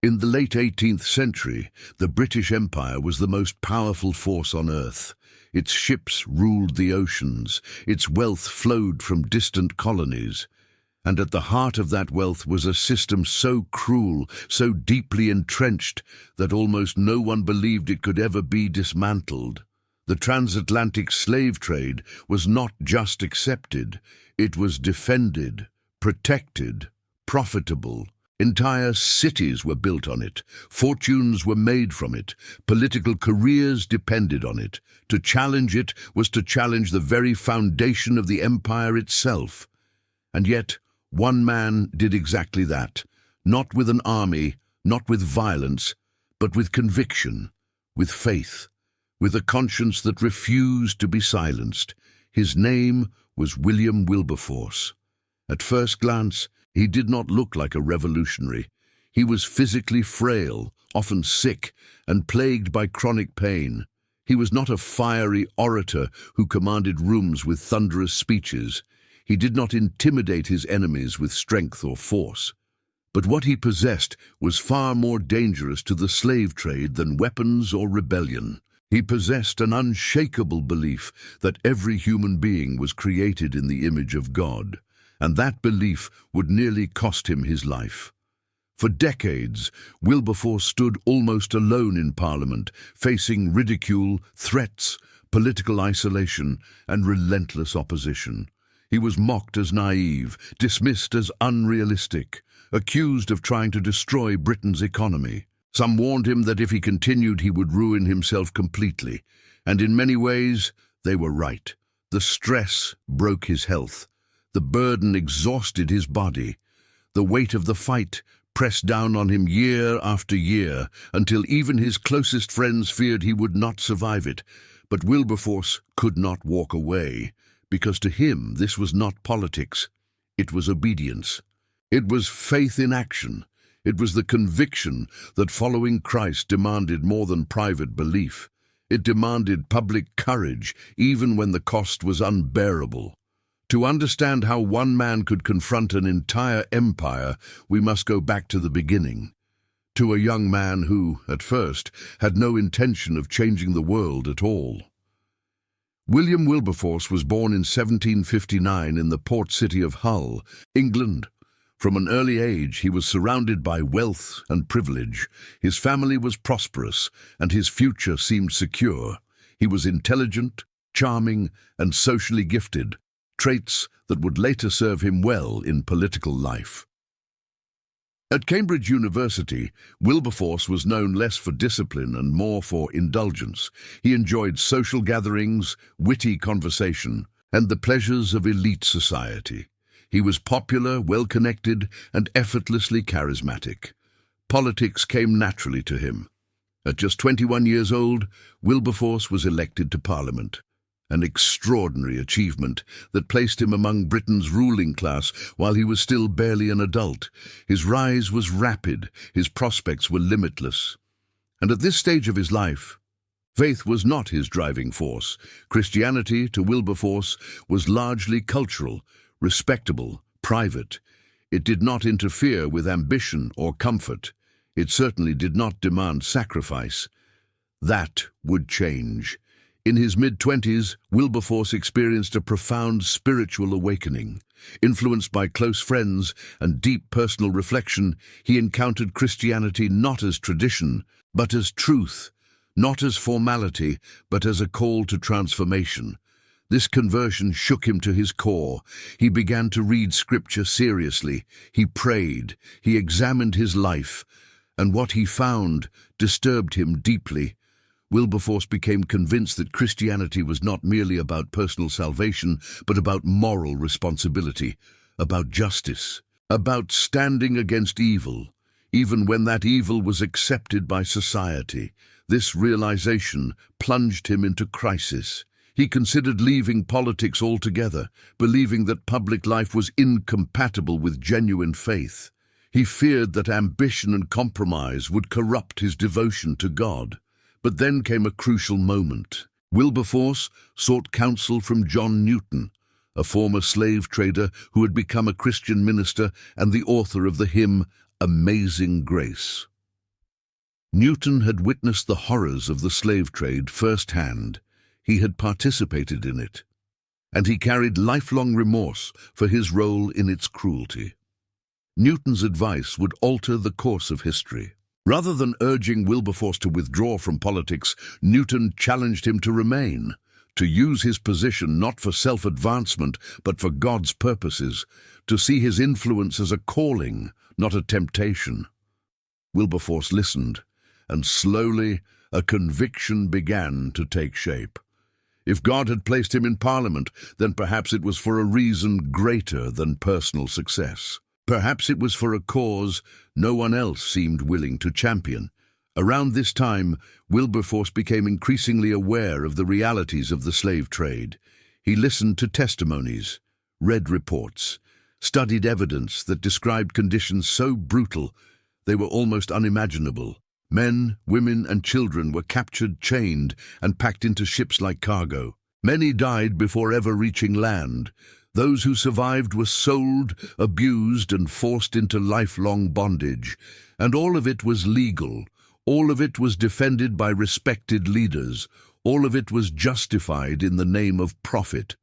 In the late 18th century, the British Empire was the most powerful force on earth. Its ships ruled the oceans, its wealth flowed from distant colonies. And at the heart of that wealth was a system so cruel, so deeply entrenched, that almost no one believed it could ever be dismantled. The transatlantic slave trade was not just accepted, it was defended, protected, profitable. Entire cities were built on it, fortunes were made from it, political careers depended on it. To challenge it was to challenge the very foundation of the empire itself. And yet, one man did exactly that, not with an army, not with violence, but with conviction, with faith, with a conscience that refused to be silenced. His name was William Wilberforce. At first glance, he did not look like a revolutionary. He was physically frail, often sick, and plagued by chronic pain. He was not a fiery orator who commanded rooms with thunderous speeches. He did not intimidate his enemies with strength or force. But what he possessed was far more dangerous to the slave trade than weapons or rebellion. He possessed an unshakable belief that every human being was created in the image of God, and that belief would nearly cost him his life. For decades, Wilberforce stood almost alone in Parliament, facing ridicule, threats, political isolation, and relentless opposition. He was mocked as naive, dismissed as unrealistic, accused of trying to destroy Britain's economy. Some warned him that if he continued, he would ruin himself completely, and in many ways, they were right. The stress broke his health. The burden exhausted his body. The weight of the fight pressed down on him year after year, until even his closest friends feared he would not survive it. But Wilberforce could not walk away, because to him this was not politics. It was obedience. It was faith in action. It was the conviction that following Christ demanded more than private belief. It demanded public courage, even when the cost was unbearable. To understand how one man could confront an entire empire, we must go back to the beginning, to a young man who, at first, had no intention of changing the world at all. William Wilberforce was born in 1759 in the port city of Hull, England. From an early age, he was surrounded by wealth and privilege. His family was prosperous, and his future seemed secure. He was intelligent, charming, and socially gifted, traits that would later serve him well in political life. At Cambridge University, Wilberforce was known less for discipline and more for indulgence. He enjoyed social gatherings, witty conversation, and the pleasures of elite society. He was popular, well-connected, and effortlessly charismatic. Politics came naturally to him. At just 21 years old, Wilberforce was elected to Parliament, an extraordinary achievement that placed him among Britain's ruling class while he was still barely an adult. His rise was rapid, his prospects were limitless. And at this stage of his life, faith was not his driving force. Christianity, to Wilberforce, was largely cultural, respectable, private. It did not interfere with ambition or comfort. It certainly did not demand sacrifice. That would change. In his mid-20s, Wilberforce experienced a profound spiritual awakening. Influenced by close friends and deep personal reflection, he encountered Christianity not as tradition, but as truth, not as formality, but as a call to transformation. This conversion shook him to his core. He began to read Scripture seriously. He prayed. He examined his life. And what he found disturbed him deeply. Wilberforce became convinced that Christianity was not merely about personal salvation, but about moral responsibility, about justice, about standing against evil, even when that evil was accepted by society. This realization plunged him into crisis. He considered leaving politics altogether, believing that public life was incompatible with genuine faith. He feared that ambition and compromise would corrupt his devotion to God. But then came a crucial moment. Wilberforce sought counsel from John Newton, a former slave trader who had become a Christian minister and the author of the hymn, Amazing Grace. Newton had witnessed the horrors of the slave trade firsthand. He had participated in it, and he carried lifelong remorse for his role in its cruelty. Newton's advice would alter the course of history. Rather than urging Wilberforce to withdraw from politics, Newton challenged him to remain, to use his position not for self-advancement but for God's purposes, to see his influence as a calling, not a temptation. Wilberforce listened, and slowly a conviction began to take shape. If God had placed him in Parliament, then perhaps it was for a reason greater than personal success. Perhaps it was for a cause no one else seemed willing to champion. Around this time, Wilberforce became increasingly aware of the realities of the slave trade. He listened to testimonies, read reports, studied evidence that described conditions so brutal they were almost unimaginable. Men, women, and children were captured, chained, and packed into ships like cargo. Many died before ever reaching land. Those who survived were sold, abused, and forced into lifelong bondage. And all of it was legal. All of it was defended by respected leaders. All of it was justified in the name of profit.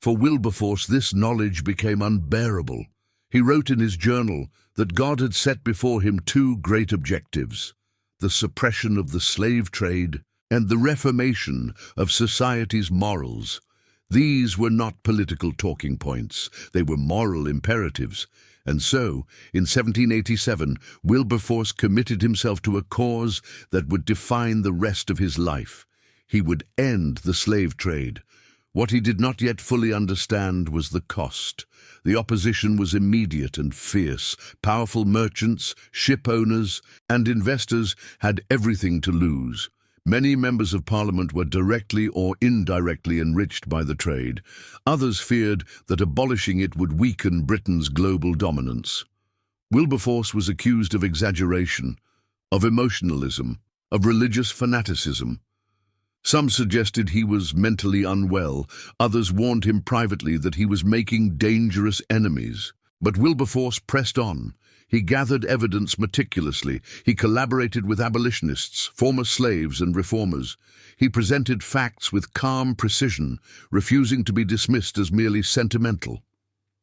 For Wilberforce, this knowledge became unbearable. He wrote in his journal that God had set before him two great objectives: the suppression of the slave trade and the reformation of society's morals. These were not political talking points, they were moral imperatives. And so, in 1787, Wilberforce committed himself to a cause that would define the rest of his life. He would end the slave trade. What he did not yet fully understand was the cost. The opposition was immediate and fierce. Powerful merchants, ship owners, and investors had everything to lose. Many members of Parliament were directly or indirectly enriched by the trade. Others feared that abolishing it would weaken Britain's global dominance. Wilberforce was accused of exaggeration, of emotionalism, of religious fanaticism. Some suggested he was mentally unwell. Others warned him privately that he was making dangerous enemies. But Wilberforce pressed on. He gathered evidence meticulously. He collaborated with abolitionists, former slaves, and reformers. He presented facts with calm precision, refusing to be dismissed as merely sentimental.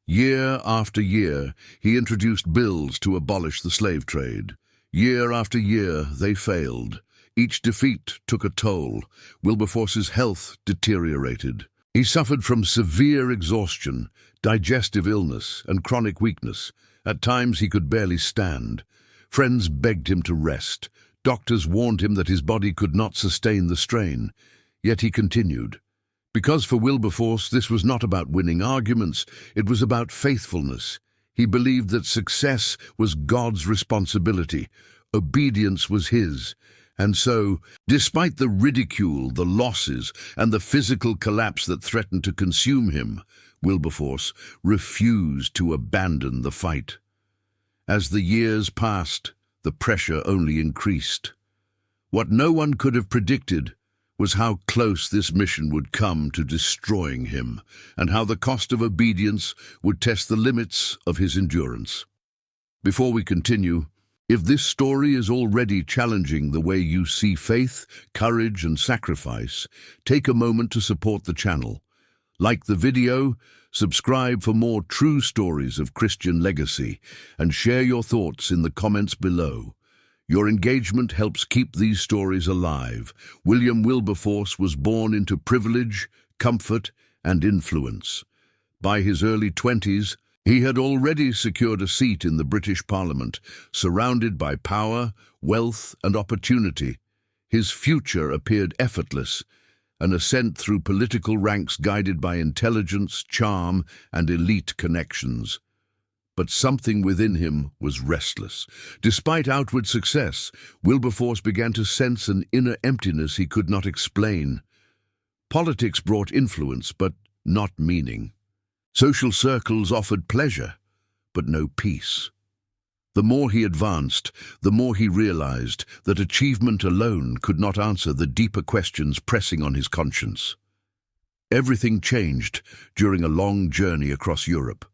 Year after year, he introduced bills to abolish the slave trade. Year after year, they failed. Each defeat took a toll. Wilberforce's health deteriorated. He suffered from severe exhaustion, digestive illness, and chronic weakness. At times he could barely stand. Friends begged him to rest. Doctors warned him that his body could not sustain the strain. Yet he continued. Because for Wilberforce this was not about winning arguments, it was about faithfulness. He believed that success was God's responsibility. Obedience was his. And so, despite the ridicule, the losses, and the physical collapse that threatened to consume him, Wilberforce refused to abandon the fight. As the years passed, the pressure only increased. What no one could have predicted was how close this mission would come to destroying him, and how the cost of obedience would test the limits of his endurance. Before we continue, if this story is already challenging the way you see faith, courage, and sacrifice, take a moment to support the channel. Like the video, subscribe for more true stories of Christian legacy, and share your thoughts in the comments below. Your engagement helps keep these stories alive. William Wilberforce was born into privilege, comfort, and influence. By his early 20s, he had already secured a seat in the British Parliament, surrounded by power, wealth, and opportunity. His future appeared effortless, an ascent through political ranks guided by intelligence, charm, and elite connections. But something within him was restless. Despite outward success, Wilberforce began to sense an inner emptiness he could not explain. Politics brought influence, but not meaning. Social circles offered pleasure, but no peace. The more he advanced, the more he realized that achievement alone could not answer the deeper questions pressing on his conscience. Everything changed during a long journey across Europe.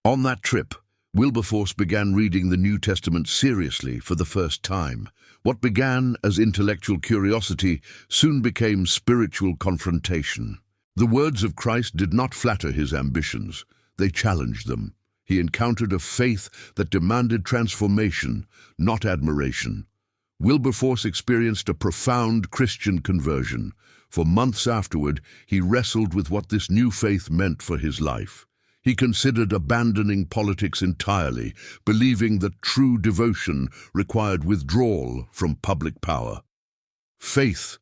On that trip, Wilberforce began reading the New Testament seriously for the first time. What began as intellectual curiosity soon became spiritual confrontation. The words of Christ did not flatter his ambitions, they challenged them. He encountered a faith that demanded transformation, not admiration. Wilberforce experienced a profound Christian conversion. For months afterward, he wrestled with what this new faith meant for his life. He considered abandoning politics entirely, believing that true devotion required withdrawal from public power. Faith,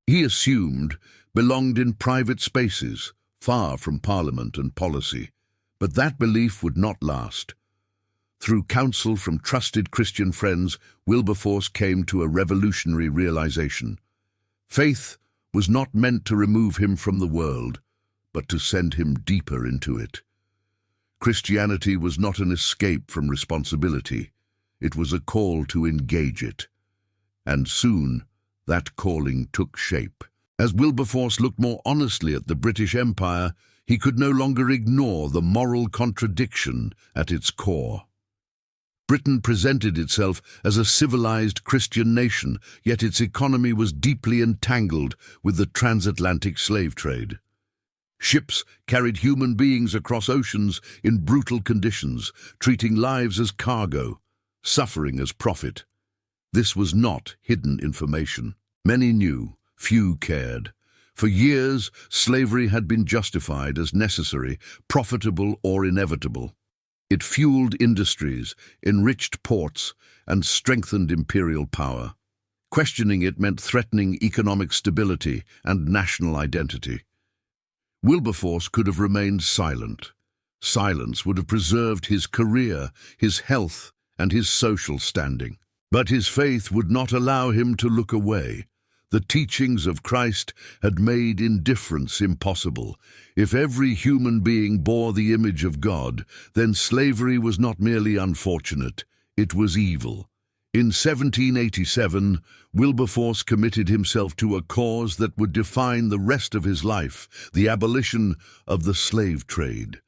he assumed, belonged in private spaces, far from parliament and policy. But that belief would not last. Through counsel from trusted Christian friends, Wilberforce came to a revolutionary realization. Faith was not meant to remove him from the world, but to send him deeper into it. Christianity was not an escape from responsibility. It was a call to engage it. And soon, that calling took shape. As Wilberforce looked more honestly at the British Empire, he could no longer ignore the moral contradiction at its core. Britain presented itself as a civilized Christian nation, yet its economy was deeply entangled with the transatlantic slave trade. Ships carried human beings across oceans in brutal conditions, treating lives as cargo, suffering as profit. This was not hidden information. Many knew, few cared. For years, slavery had been justified as necessary, profitable or inevitable. It fueled industries, enriched ports, and strengthened imperial power. Questioning it meant threatening economic stability and national identity. Wilberforce could have remained silent. Silence would have preserved his career, his health, and his social standing. But his faith would not allow him to look away. The teachings of Christ had made indifference impossible. If every human being bore the image of God, then slavery was not merely unfortunate, it was evil. In 1787, Wilberforce committed himself to a cause that would define the rest of his life, the abolition of the slave trade.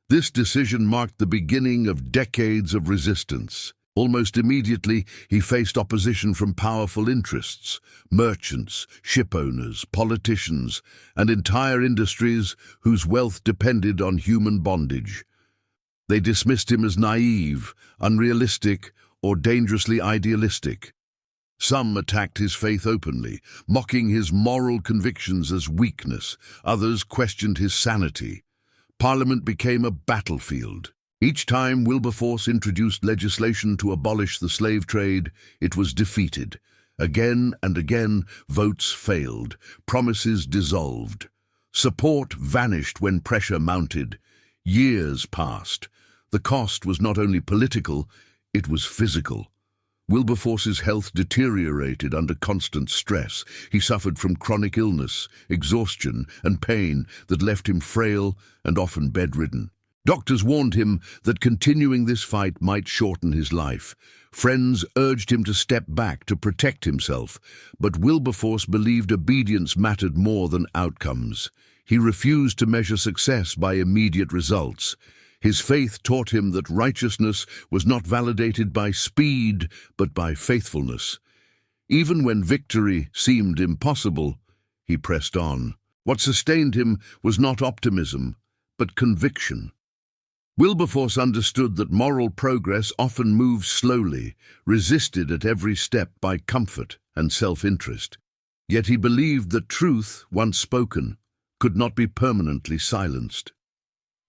This decision marked the beginning of decades of resistance. Almost immediately, he faced opposition from powerful interests, merchants, shipowners, politicians, and entire industries whose wealth depended on human bondage. They dismissed him as naive, unrealistic, or dangerously idealistic. Some attacked his faith openly, mocking his moral convictions as weakness. Others questioned his sanity. Parliament became a battlefield. Each time Wilberforce introduced legislation to abolish the slave trade, it was defeated. Again and again, votes failed, promises dissolved. Support vanished when pressure mounted. Years passed. The cost was not only political, it was physical. Wilberforce's health deteriorated under constant stress. He suffered from chronic illness, exhaustion, and pain that left him frail and often bedridden. Doctors warned him that continuing this fight might shorten his life. Friends urged him to step back to protect himself, but Wilberforce believed obedience mattered more than outcomes. He refused to measure success by immediate results. His faith taught him that righteousness was not validated by speed, but by faithfulness. Even when victory seemed impossible, he pressed on. What sustained him was not optimism, but conviction. Wilberforce understood that moral progress often moves slowly, resisted at every step by comfort and self-interest. Yet he believed that truth, once spoken, could not be permanently silenced.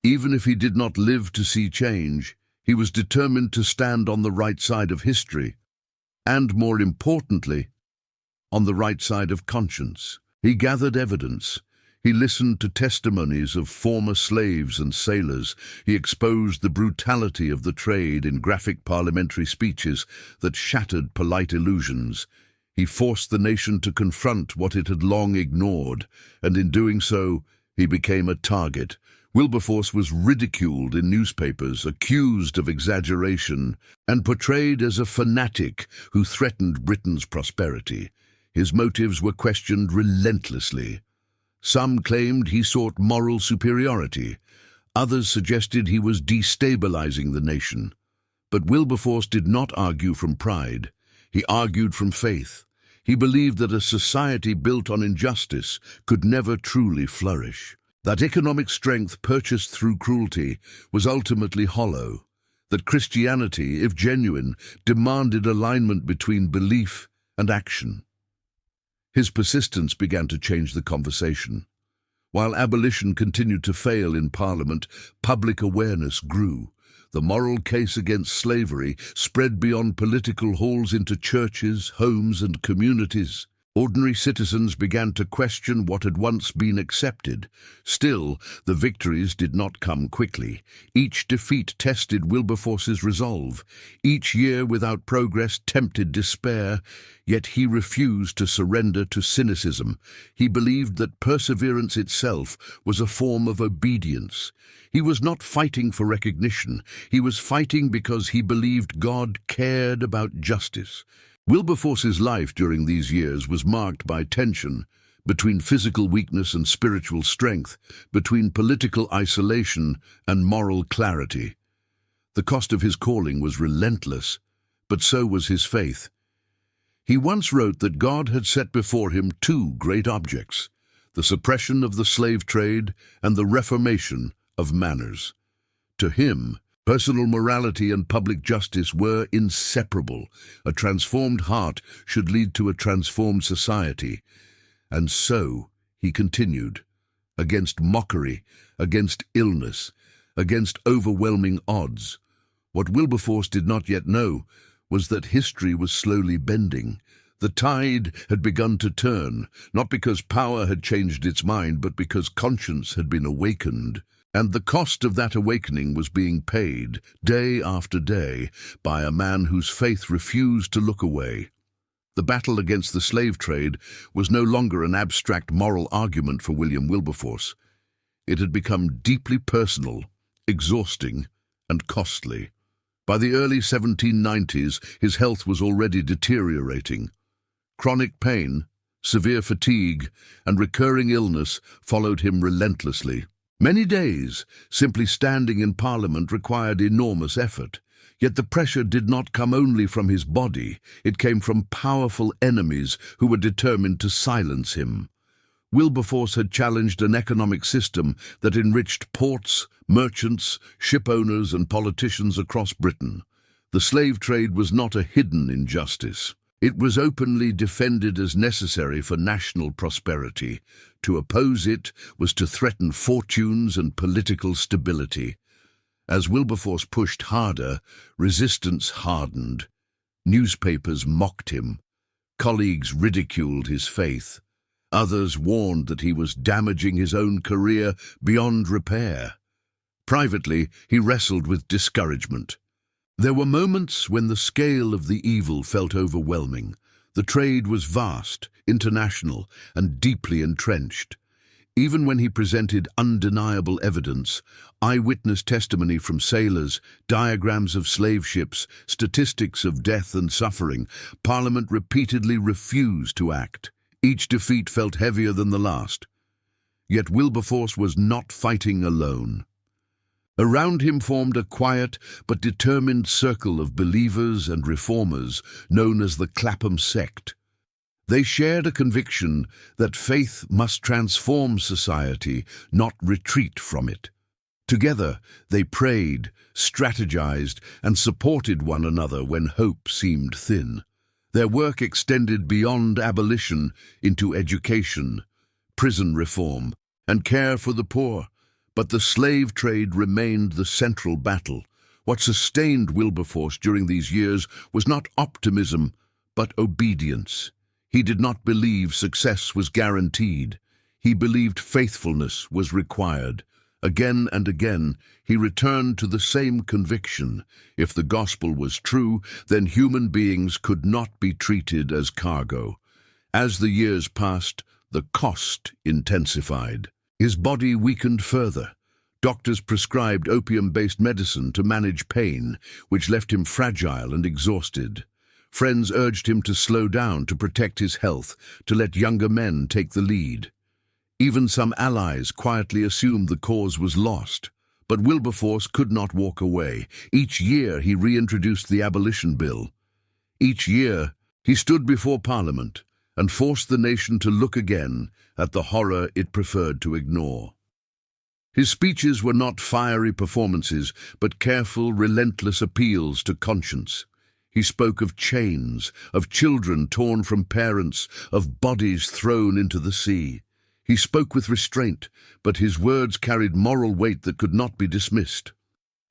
Even if he did not live to see change, he was determined to stand on the right side of history, and more importantly, on the right side of conscience. He gathered evidence. He listened to testimonies of former slaves and sailors. He exposed the brutality of the trade in graphic parliamentary speeches that shattered polite illusions. He forced the nation to confront what it had long ignored, and in doing so, he became a target. Wilberforce was ridiculed in newspapers, accused of exaggeration, and portrayed as a fanatic who threatened Britain's prosperity. His motives were questioned relentlessly. Some claimed he sought moral superiority. Others suggested he was destabilizing the nation. But Wilberforce did not argue from pride. He argued from faith. He believed that a society built on injustice could never truly flourish. That economic strength purchased through cruelty was ultimately hollow. That Christianity, if genuine, demanded alignment between belief and action. His persistence began to change the conversation. While abolition continued to fail in Parliament, public awareness grew. The moral case against slavery spread beyond political halls into churches, homes, and communities. Ordinary citizens began to question what had once been accepted. Still, the victories did not come quickly. Each defeat tested Wilberforce's resolve. Each year without progress tempted despair, yet he refused to surrender to cynicism. He believed that perseverance itself was a form of obedience. He was not fighting for recognition. He was fighting because he believed God cared about justice. Wilberforce's life during these years was marked by tension between physical weakness and spiritual strength, between political isolation and moral clarity. The cost of his calling was relentless, but so was his faith. He once wrote that God had set before him two great objects, the suppression of the slave trade and the reformation of manners. To him, personal morality and public justice were inseparable. A transformed heart should lead to a transformed society. And so, he continued, against mockery, against illness, against overwhelming odds. What Wilberforce did not yet know was that history was slowly bending. The tide had begun to turn, not because power had changed its mind, but because conscience had been awakened. And the cost of that awakening was being paid, day after day, by a man whose faith refused to look away. The battle against the slave trade was no longer an abstract moral argument for William Wilberforce. It had become deeply personal, exhausting, and costly. By the early 1790s, his health was already deteriorating. Chronic pain, severe fatigue, and recurring illness followed him relentlessly. Many days, simply standing in Parliament required enormous effort. Yet the pressure did not come only from his body, it came from powerful enemies who were determined to silence him. Wilberforce had challenged an economic system that enriched ports, merchants, ship owners, and politicians across Britain. The slave trade was not a hidden injustice. It was openly defended as necessary for national prosperity. To oppose it was to threaten fortunes and political stability. As Wilberforce pushed harder, resistance hardened. Newspapers mocked him. Colleagues ridiculed his faith. Others warned that he was damaging his own career beyond repair. Privately, he wrestled with discouragement. There were moments when the scale of the evil felt overwhelming. The trade was vast, international, and deeply entrenched. Even when he presented undeniable evidence, eyewitness testimony from sailors, diagrams of slave ships, statistics of death and suffering, Parliament repeatedly refused to act. Each defeat felt heavier than the last. Yet Wilberforce was not fighting alone. Around him formed a quiet but determined circle of believers and reformers known as the Clapham Sect. They shared a conviction that faith must transform society, not retreat from it. Together, they prayed, strategized, and supported one another when hope seemed thin. Their work extended beyond abolition into education, prison reform, and care for the poor. But the slave trade remained the central battle. What sustained Wilberforce during these years was not optimism, but obedience. He did not believe success was guaranteed. He believed faithfulness was required. Again and again, he returned to the same conviction. If the gospel was true, then human beings could not be treated as cargo. As the years passed, the cost intensified. His body weakened further. Doctors prescribed opium-based medicine to manage pain, which left him fragile and exhausted. Friends urged him to slow down to protect his health, to let younger men take the lead. Even some allies quietly assumed the cause was lost. But Wilberforce could not walk away. Each year he reintroduced the Abolition Bill. Each year he stood before Parliament and forced the nation to look again at the horror it preferred to ignore. His speeches were not fiery performances, but careful, relentless appeals to conscience. He spoke of chains, of children torn from parents, of bodies thrown into the sea. He spoke with restraint, but his words carried moral weight that could not be dismissed.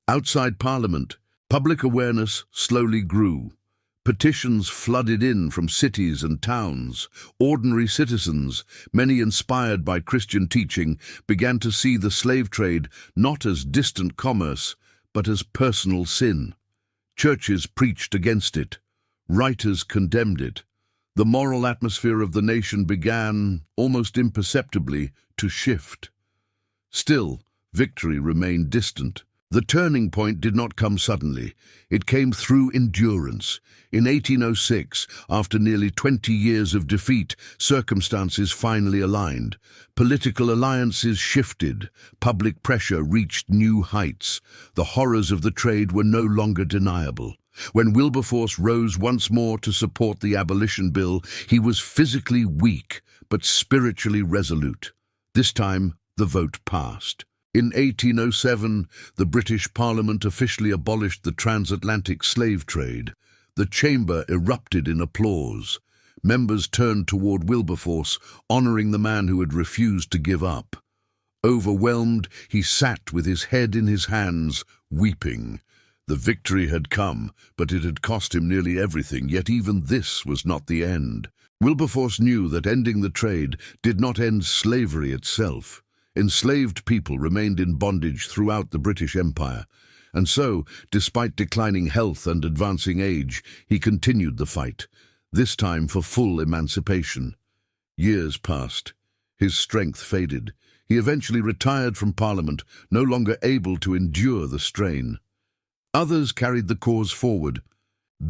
Outside Parliament, public awareness slowly grew. Petitions flooded in from cities and towns. Ordinary citizens, many inspired by Christian teaching, began to see the slave trade not as distant commerce, but as personal sin. Churches preached against it. Writers condemned it. The moral atmosphere of the nation began, almost imperceptibly, to shift. Still, victory remained distant. The turning point did not come suddenly. It came through endurance. In 1806, after nearly 20 years of defeat, circumstances finally aligned. Political alliances shifted. Public pressure reached new heights. The horrors of the trade were no longer deniable. When Wilberforce rose once more to support the Abolition Bill, he was physically weak, but spiritually resolute. This time, the vote passed. In 1807, the British Parliament officially abolished the transatlantic slave trade. The chamber erupted in applause. Members turned toward Wilberforce, honoring the man who had refused to give up. Overwhelmed, he sat with his head in his hands, weeping. The victory had come, but it had cost him nearly everything, yet even this was not the end. Wilberforce knew that ending the trade did not end slavery itself. Enslaved people remained in bondage throughout the British Empire, and so, despite declining health and advancing age, he continued the fight, this time for full emancipation. Years passed. His strength faded. He eventually retired from Parliament, no longer able to endure the strain. Others carried the cause forward,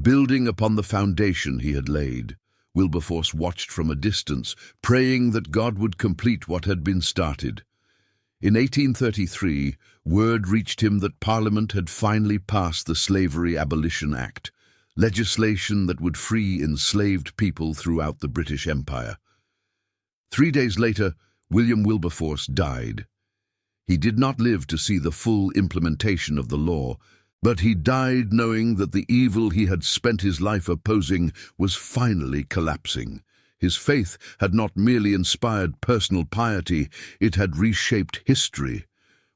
building upon the foundation he had laid. Wilberforce watched from a distance, praying that God would complete what had been started. In 1833, word reached him that Parliament had finally passed the Slavery Abolition Act, legislation that would free enslaved people throughout the British Empire. 3 days later, William Wilberforce died. He did not live to see the full implementation of the law, but he died knowing that the evil he had spent his life opposing was finally collapsing. His faith had not merely inspired personal piety, it had reshaped history.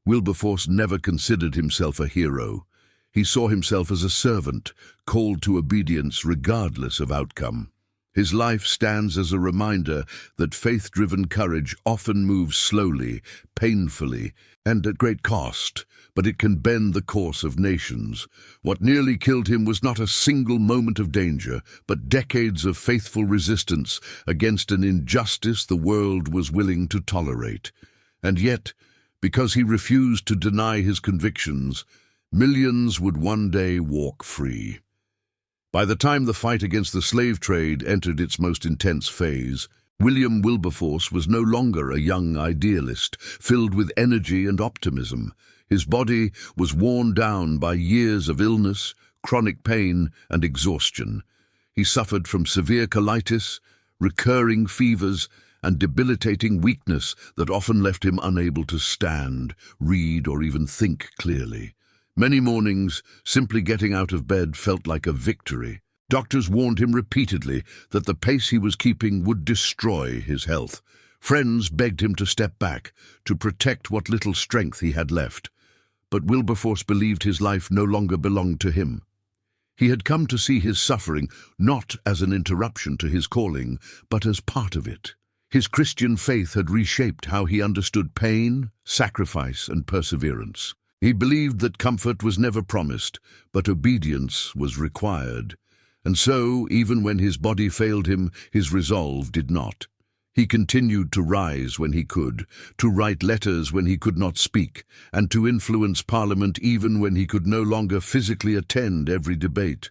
Wilberforce never considered himself a hero. He saw himself as a servant, called to obedience regardless of outcome. His life stands as a reminder that faith-driven courage often moves slowly, painfully, and at great cost, but it can bend the course of nations. What nearly killed him was not a single moment of danger, but decades of faithful resistance against an injustice the world was willing to tolerate. And yet, because he refused to deny his convictions, millions would one day walk free. By the time the fight against the slave trade entered its most intense phase, William Wilberforce was no longer a young idealist, filled with energy and optimism. His body was worn down by years of illness, chronic pain, and exhaustion. He suffered from severe colitis, recurring fevers, and debilitating weakness that often left him unable to stand, read, or even think clearly. Many mornings, simply getting out of bed felt like a victory. Doctors warned him repeatedly that the pace he was keeping would destroy his health. Friends begged him to step back, to protect what little strength he had left. But Wilberforce believed his life no longer belonged to him. He had come to see his suffering not as an interruption to his calling, but as part of it. His Christian faith had reshaped how he understood pain, sacrifice, and perseverance. He believed that comfort was never promised, but obedience was required. And so, even when his body failed him, his resolve did not. He continued to rise when he could, to write letters when he could not speak, and to influence Parliament even when he could no longer physically attend every debate.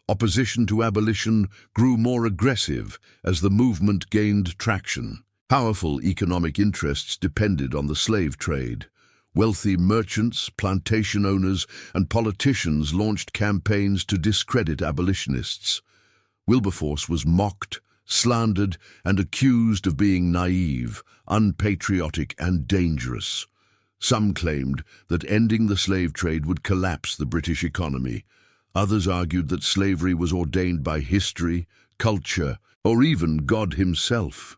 Opposition to abolition grew more aggressive as the movement gained traction. Powerful economic interests depended on the slave trade. Wealthy merchants, plantation owners, and politicians launched campaigns to discredit abolitionists. Wilberforce was mocked, slandered, and accused of being naive, unpatriotic, and dangerous. Some claimed that ending the slave trade would collapse the British economy. Others argued that slavery was ordained by history, culture, or even God himself.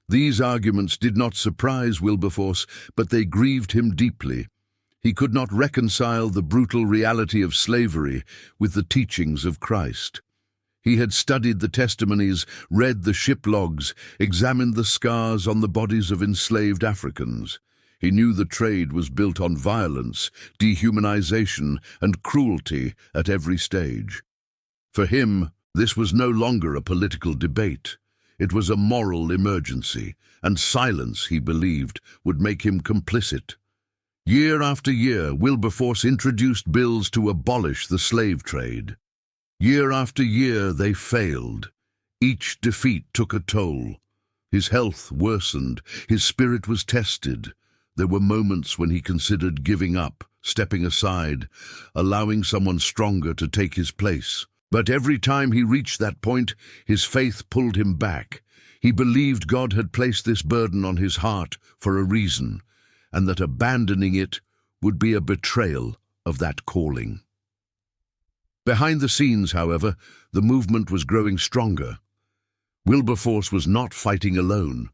These arguments did not surprise Wilberforce, but they grieved him deeply. He could not reconcile the brutal reality of slavery with the teachings of Christ. He had studied the testimonies, read the ship logs, examined the scars on the bodies of enslaved Africans. He knew the trade was built on violence, dehumanization, and cruelty at every stage. For him, this was no longer a political debate. It was a moral emergency, and silence, he believed, would make him complicit. Year after year, Wilberforce introduced bills to abolish the slave trade. Year after year, they failed. Each defeat took a toll. His health worsened, his spirit was tested. There were moments when he considered giving up, stepping aside, allowing someone stronger to take his place. But every time he reached that point, his faith pulled him back. He believed God had placed this burden on his heart for a reason, and that abandoning it would be a betrayal of that calling. Behind the scenes, however, the movement was growing stronger. Wilberforce was not fighting alone.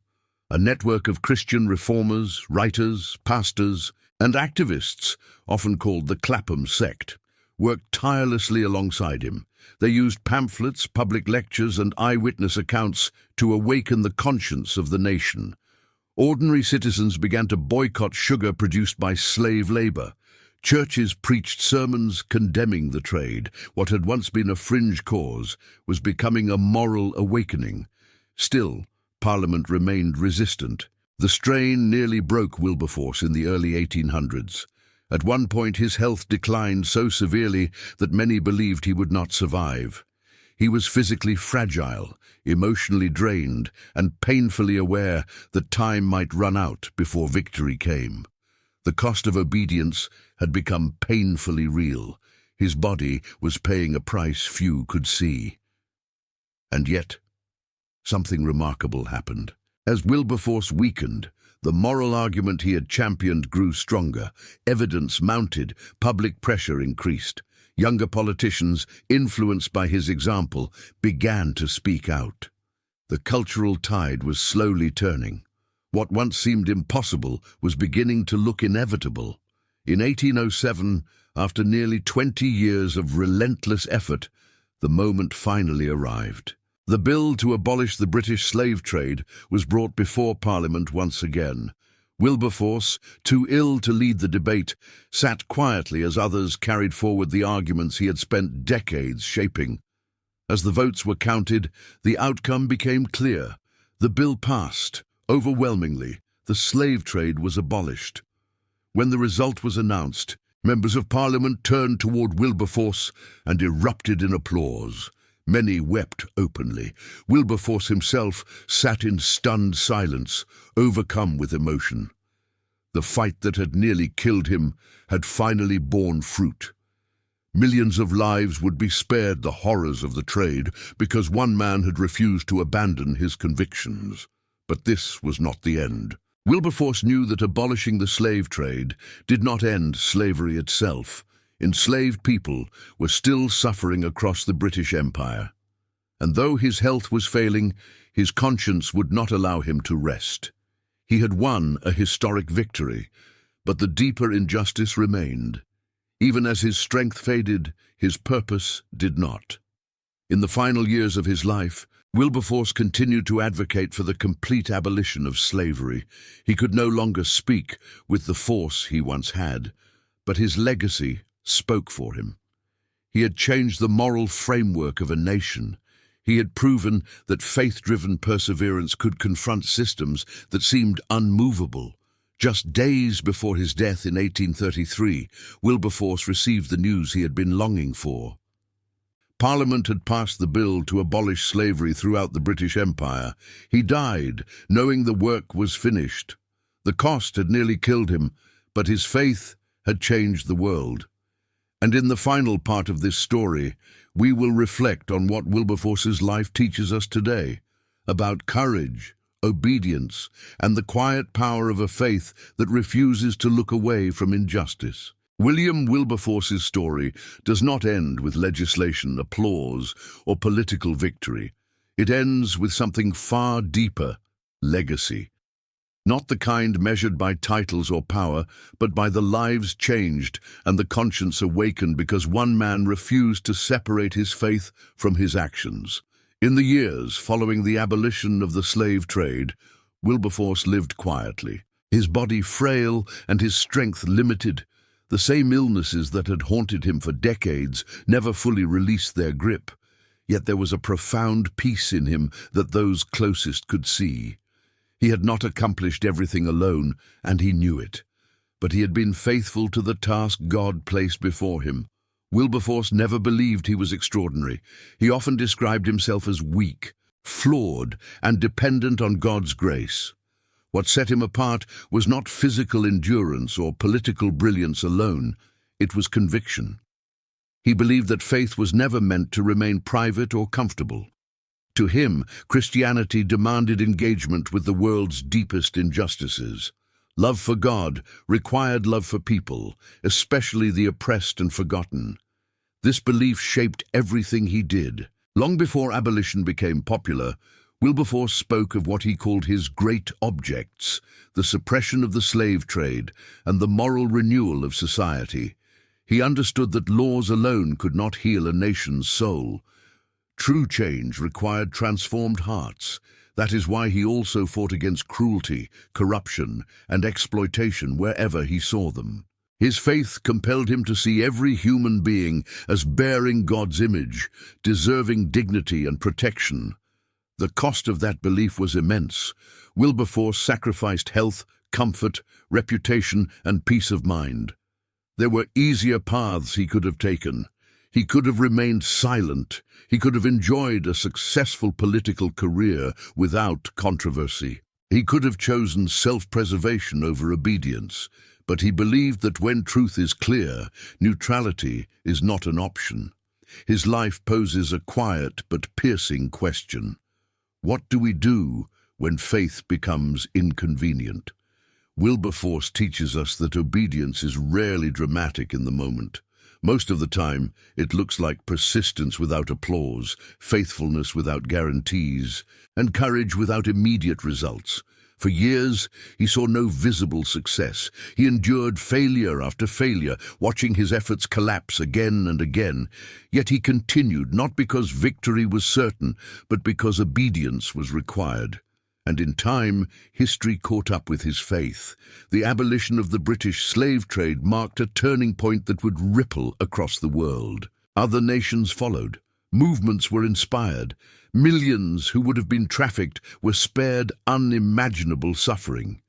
A network of Christian reformers, writers, pastors, and activists, often called the Clapham sect, worked tirelessly alongside him. They used pamphlets, public lectures, and eyewitness accounts to awaken the conscience of the nation. Ordinary citizens began to boycott sugar produced by slave labor. Churches preached sermons condemning the trade. What had once been a fringe cause was becoming a moral awakening. Still, Parliament remained resistant. The strain nearly broke Wilberforce in the early 1800s. At one point, his health declined so severely that many believed he would not survive. He was physically fragile, emotionally drained, and painfully aware that time might run out before victory came. The cost of obedience had become painfully real. His body was paying a price few could see. And yet, something remarkable happened. As Wilberforce weakened, the moral argument he had championed grew stronger. Evidence mounted, public pressure increased. Younger politicians, influenced by his example, began to speak out. The cultural tide was slowly turning. What once seemed impossible was beginning to look inevitable. In 1807, after nearly 20 years of relentless effort, the moment finally arrived. The bill to abolish the British slave trade was brought before Parliament once again. Wilberforce, too ill to lead the debate, sat quietly as others carried forward the arguments he had spent decades shaping. As the votes were counted, the outcome became clear. The bill passed. Overwhelmingly, the slave trade was abolished. When the result was announced, members of Parliament turned toward Wilberforce and erupted in applause. Many wept openly. Wilberforce himself sat in stunned silence, overcome with emotion. The fight that had nearly killed him had finally borne fruit. Millions of lives would be spared the horrors of the trade because one man had refused to abandon his convictions. But this was not the end. Wilberforce knew that abolishing the slave trade did not end slavery itself. Enslaved people were still suffering across the British Empire. And though his health was failing, his conscience would not allow him to rest. He had won a historic victory, but the deeper injustice remained. Even as his strength faded, his purpose did not. In the final years of his life, Wilberforce continued to advocate for the complete abolition of slavery. He could no longer speak with the force he once had, but his legacy spoke for him. He had changed the moral framework of a nation. He had proven that faith-driven perseverance could confront systems that seemed unmovable. Just days before his death in 1833, Wilberforce received the news he had been longing for. Parliament had passed the bill to abolish slavery throughout the British Empire. He died, knowing the work was finished. The cost had nearly killed him, but his faith had changed the world. And in the final part of this story, we will reflect on what Wilberforce's life teaches us today, about courage, obedience, and the quiet power of a faith that refuses to look away from injustice. William Wilberforce's story does not end with legislation, applause, or political victory. It ends with something far deeper: legacy. Not the kind measured by titles or power, but by the lives changed and the conscience awakened because one man refused to separate his faith from his actions. In the years following the abolition of the slave trade, Wilberforce lived quietly, his body frail and his strength limited. The same illnesses that had haunted him for decades never fully released their grip. Yet there was a profound peace in him that those closest could see. He had not accomplished everything alone, and he knew it. But he had been faithful to the task God placed before him. Wilberforce never believed he was extraordinary. He often described himself as weak, flawed, and dependent on God's grace. What set him apart was not physical endurance or political brilliance alone. It was conviction. He believed that faith was never meant to remain private or comfortable. To him, Christianity demanded engagement with the world's deepest injustices. Love for God required love for people, especially the oppressed and forgotten. This belief shaped everything he did. Long before abolition became popular, Wilberforce spoke of what he called his great objects: the suppression of the slave trade and the moral renewal of society. He understood that laws alone could not heal a nation's soul. True change required transformed hearts. That is why he also fought against cruelty, corruption, and exploitation wherever he saw them. His faith compelled him to see every human being as bearing God's image, deserving dignity and protection. The cost of that belief was immense. Wilberforce sacrificed health, comfort, reputation, and peace of mind. There were easier paths he could have taken. He could have remained silent. He could have enjoyed a successful political career without controversy. He could have chosen self-preservation over obedience. But he believed that when truth is clear, neutrality is not an option. His life poses a quiet but piercing question. What do we do when faith becomes inconvenient? Wilberforce teaches us that obedience is rarely dramatic in the moment. Most of the time, it looks like persistence without applause, faithfulness without guarantees, and courage without immediate results. For years, he saw no visible success. He endured failure after failure, watching his efforts collapse again and again. Yet he continued, not because victory was certain, but because obedience was required. And in time, history caught up with his faith. The abolition of the British slave trade marked a turning point that would ripple across the world. Other nations followed. Movements were inspired. Millions who would have been trafficked were spared unimaginable suffering.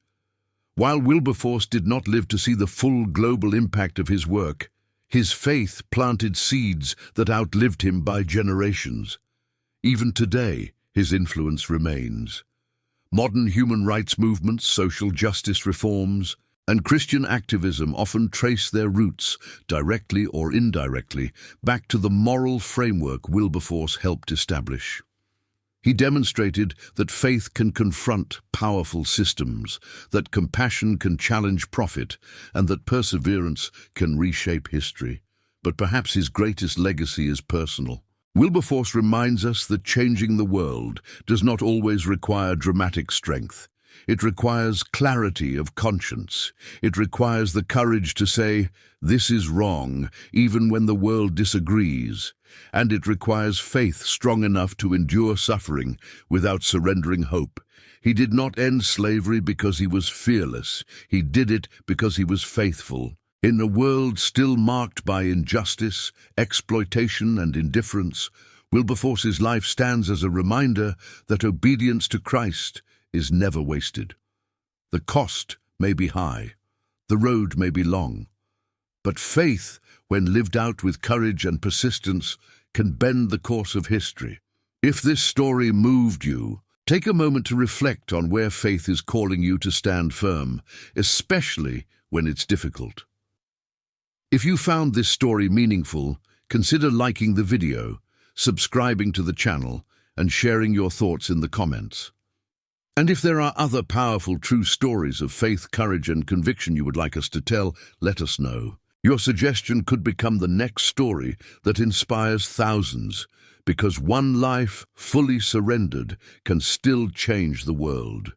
While Wilberforce did not live to see the full global impact of his work, his faith planted seeds that outlived him by generations. Even today, his influence remains. Modern human rights movements, social justice reforms, and Christian activism often trace their roots, directly or indirectly, back to the moral framework Wilberforce helped establish. He demonstrated that faith can confront powerful systems, that compassion can challenge profit, and that perseverance can reshape history. But perhaps his greatest legacy is personal. Wilberforce reminds us that changing the world does not always require dramatic strength. It requires clarity of conscience. It requires the courage to say, "This is wrong," even when the world disagrees. And it requires faith strong enough to endure suffering without surrendering hope. He did not end slavery because he was fearless. He did it because he was faithful. In a world still marked by injustice, exploitation, and indifference, Wilberforce's life stands as a reminder that obedience to Christ is never wasted. The cost may be high, the road may be long, but faith, when lived out with courage and persistence, can bend the course of history. If this story moved you, take a moment to reflect on where faith is calling you to stand firm, especially when it's difficult. If you found this story meaningful, consider liking the video, subscribing to the channel, and sharing your thoughts in the comments. And if there are other powerful true stories of faith, courage, and conviction you would like us to tell, let us know. Your suggestion could become the next story that inspires thousands, because one life fully surrendered can still change the world.